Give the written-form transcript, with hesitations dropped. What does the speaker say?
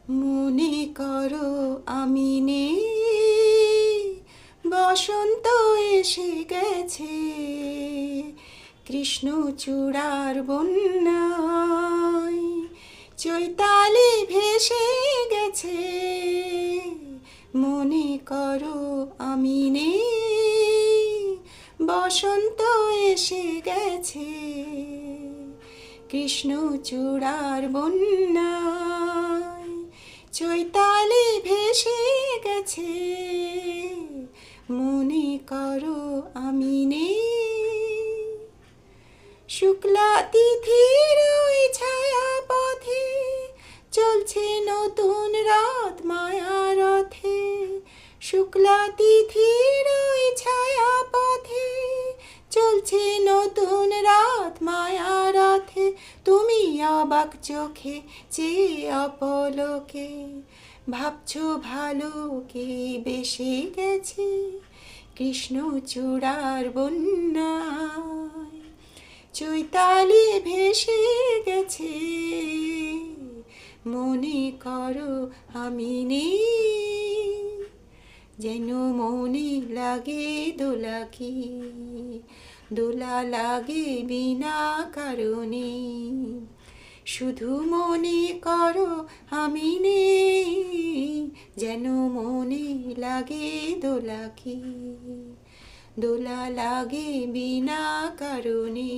মনে করো আমি নেই, বসন্ত এসে গেছে, কৃষ্ণচূড়ার বন্যায় চৈতালি ভেসে গেছে। মনে করো আমি নেই, বসন্ত এসে গেছে, কৃষ্ণচূড়ার বন্যায় চৈতালি ভেসে গেছে। মনে করো আমি নেই। শুক্লা তিথির ওই ছায়া পথে চলছে নতুন রাত মায়া রথে। শুক্লা তিথির ওই ছায়া পথে চলছে নতুন রাত মায়া রথে। তুমি অবাক চোখে চেয়ে অপলকে ভাবছো ভালো কে বেসে গেছে, কৃষ্ণচূড়ার বন্যায় চৈতালি ভেসে গেছে। মনে করো আমি নেই, যেন মনে লাগে দোলাকি, দোলা লাগে বিনা কারণে। শুধু মনে করো আমি নেই, যেন মনে লাগে দোলাকি, দোলা লাগে বিনা কারণে।